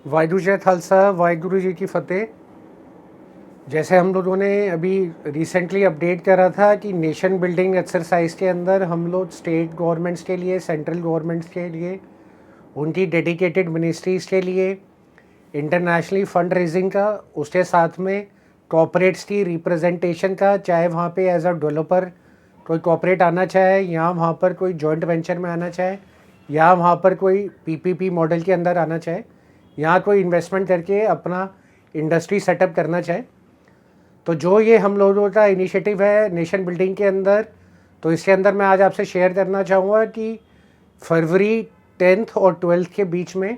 वाहिगुरू जी का खालसा, वाहिगुरू जी की फ़तेह। जैसे हम लोगों ने अभी रिसेंटली अपडेट करा था कि नेशन बिल्डिंग एक्सरसाइज के अंदर हम लोग स्टेट गवर्नमेंट्स के लिए, सेंट्रल गवर्नमेंट्स के लिए, उनकी डेडिकेटेड मिनिस्ट्रीज़ के लिए इंटरनेशनली फ़ंड रेजिंग का, उसके साथ में कॉर्पोरेट्स की रिप्रेजेंटेशन का, चाहे वहाँ पे एज अ डेवलपर कोई कॉर्पोरेट आना चाहे या वहाँ पर कोई जॉइंट वेंचर में आना चाहे या वहाँ पर कोई पीपीपी मॉडल के अंदर आना चाहे, यहाँ कोई इन्वेस्टमेंट करके अपना इंडस्ट्री सेटअप करना चाहे, तो जो ये हम लोगों का इनिशिएटिव है नेशन बिल्डिंग के अंदर, तो इसके अंदर मैं आज आपसे शेयर करना चाहूँगा कि फरवरी 10th और 12th के बीच में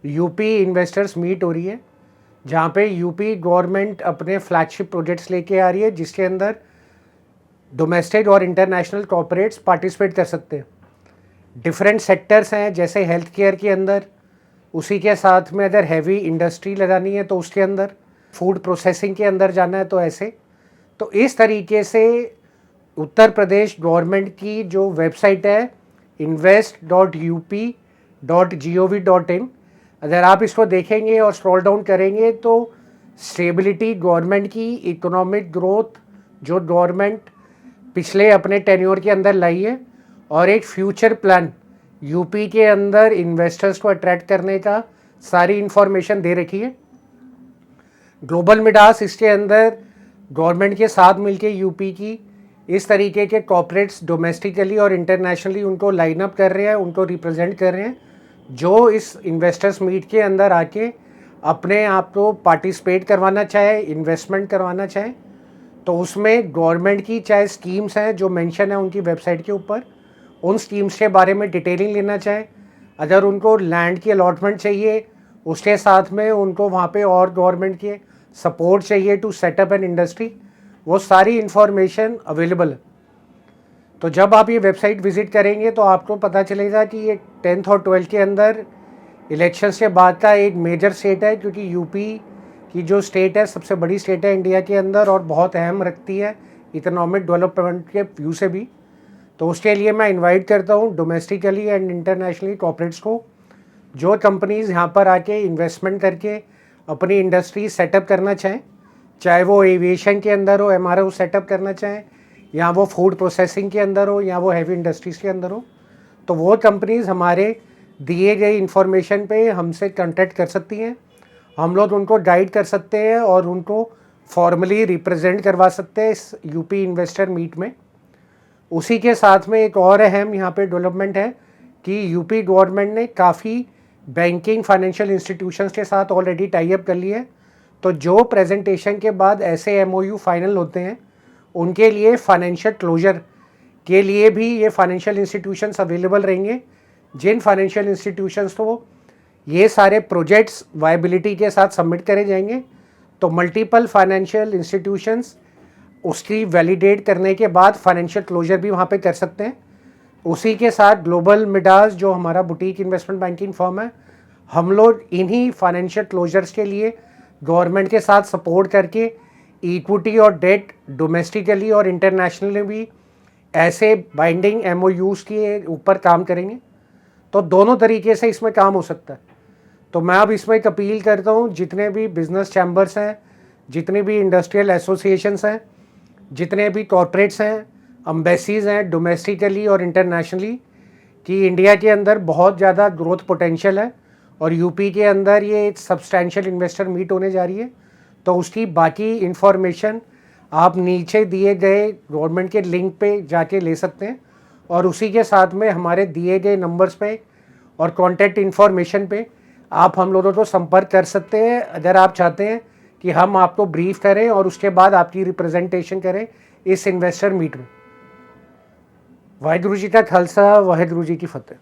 यूपी इन्वेस्टर्स मीट हो रही है, जहाँ पे यूपी गवर्नमेंट अपने फ्लैगशिप प्रोजेक्ट्स लेके आ रही है, जिसके अंदर डोमेस्टिक और इंटरनेशनल कॉर्पोरेट्स पार्टिसिपेट कर सकते हैं। डिफरेंट सेक्टर्स हैं, जैसे हेल्थ केयर के अंदर, उसी के साथ में अगर हैवी इंडस्ट्री लगानी है तो उसके अंदर, फूड प्रोसेसिंग के अंदर जाना है तो ऐसे। तो इस तरीके से उत्तर प्रदेश गवर्नमेंट की जो वेबसाइट है invest.up.gov.in, अगर आप इसको देखेंगे और स्क्रॉल डाउन करेंगे तो स्टेबिलिटी गवर्नमेंट की, इकोनॉमिक ग्रोथ जो गवर्नमेंट पिछले अपने टेन्योर के अंदर लाई है, और एक फ्यूचर प्लान यूपी के अंदर इन्वेस्टर्स को अट्रैक्ट करने का सारी इन्फॉर्मेशन दे रखी है। ग्लोबल मिडास इसके अंदर गवर्नमेंट के साथ मिलके यूपी की इस तरीके के कॉर्पोरेट्स डोमेस्टिकली और इंटरनेशनली उनको लाइन अप कर रहे हैं, उनको रिप्रेजेंट कर रहे हैं, जो इस इन्वेस्टर्स मीट के अंदर आके अपने आप को पार्टिसिपेट करवाना चाहे, इन्वेस्टमेंट करवाना चाहे, तो उसमें गवर्नमेंट की चाहे स्कीम्स हैं जो मेंशन है उनकी वेबसाइट के ऊपर, उन स्कीम्स के बारे में डिटेलिंग लेना चाहे, अगर उनको लैंड की अलॉटमेंट चाहिए, उसके साथ में उनको वहाँ पे और गवर्नमेंट के सपोर्ट चाहिए टू सेटअप एन इंडस्ट्री, वो सारी इन्फॉर्मेशन अवेलेबल है। तो जब आप ये वेबसाइट विज़िट करेंगे तो आपको पता चलेगा कि ये 10th और 12th के अंदर इलेक्शंस के बाद का एक मेजर स्टेट है, क्योंकि यूपी की जो स्टेट है सबसे बड़ी स्टेट है इंडिया के अंदर और बहुत अहम रखती है इकोनॉमिक डेवलपमेंट के व्यू से भी। तो उसके लिए मैं इनवाइट करता हूँ डोमेस्टिकली एंड इंटरनेशनली कॉर्पोरेट्स को, जो कंपनीज़ यहाँ पर आके इन्वेस्टमेंट करके अपनी इंडस्ट्री सेटअप करना चाहें, चाहे वो एविएशन के अंदर हो, एमआरओ सेटअप करना चाहें, या वो फूड प्रोसेसिंग के अंदर हो, या वो हैवी इंडस्ट्रीज़ के अंदर हो, तो वो कंपनीज़ हमारे दिए गए इन्फॉर्मेशन पे हमसे कांटेक्ट कर सकती हैं। हम लोग उनको गाइड कर सकते हैं और उनको फॉर्मली रिप्रेजेंट करवा सकते हैं इस यूपी इन्वेस्टर मीट में। उसी के साथ में एक और अहम यहाँ पे डेवलपमेंट है कि यूपी गवर्नमेंट ने काफ़ी बैंकिंग फाइनेंशियल इंस्टीट्यूशंस के साथ ऑलरेडी टाई अप कर लिए है, तो जो प्रेजेंटेशन के बाद ऐसे एमओयू फाइनल होते हैं उनके लिए फाइनेंशियल क्लोजर के लिए भी ये फाइनेंशियल इंस्टीट्यूशंस अवेलेबल रहेंगे, जिन फाइनेंशियल इंस्टीट्यूशंस को ये सारे प्रोजेक्ट्स वायबिलिटी के साथ सबमिट करे जाएंगे, तो मल्टीपल फाइनेंशियल इंस्टीट्यूशंस उसकी वैलिडेट करने के बाद फाइनेंशियल क्लोजर भी वहाँ पे कर सकते हैं। उसी के साथ ग्लोबल मिडास जो हमारा बुटीक इन्वेस्टमेंट बैंकिंग फर्म है, हम लोग इन्हीं फाइनेंशियल क्लोजर्स के लिए गवर्नमेंट के साथ सपोर्ट करके इक्विटी और डेट डोमेस्टिकली और इंटरनेशनली भी ऐसे बाइंडिंग एमओयूज़ के ऊपर काम करेंगे। तो दोनों तरीके से इसमें काम हो सकता है। तो मैं अब इसमें एक अपील करता हूँ, जितने भी बिजनेस चैम्बर्स हैं, जितने भी इंडस्ट्रियल एसोसिएशंस हैं, जितने भी कॉर्पोरेट्स हैं, एम्बेसीज़ हैं डोमेस्टिकली और इंटरनेशनली, कि इंडिया के अंदर बहुत ज़्यादा ग्रोथ पोटेंशियल है और यूपी के अंदर ये एक सब्सटैंशियल इन्वेस्टर मीट होने जा रही है, तो उसकी बाकी इन्फॉर्मेशन आप नीचे दिए गए गवर्नमेंट के लिंक पे जाके ले सकते हैं, और उसी के साथ में हमारे दिए गए नंबर्स पे और कॉन्टैक्ट इन्फॉर्मेशन पे आप हम लोगों को संपर्क कर सकते हैं, अगर आप चाहते हैं कि हम आपको ब्रीफ करें और उसके बाद आपकी रिप्रेजेंटेशन करें इस इन्वेस्टर मीट में। वाहिगुरू जी का खालसा, वाहिगुरू जी की फतेह।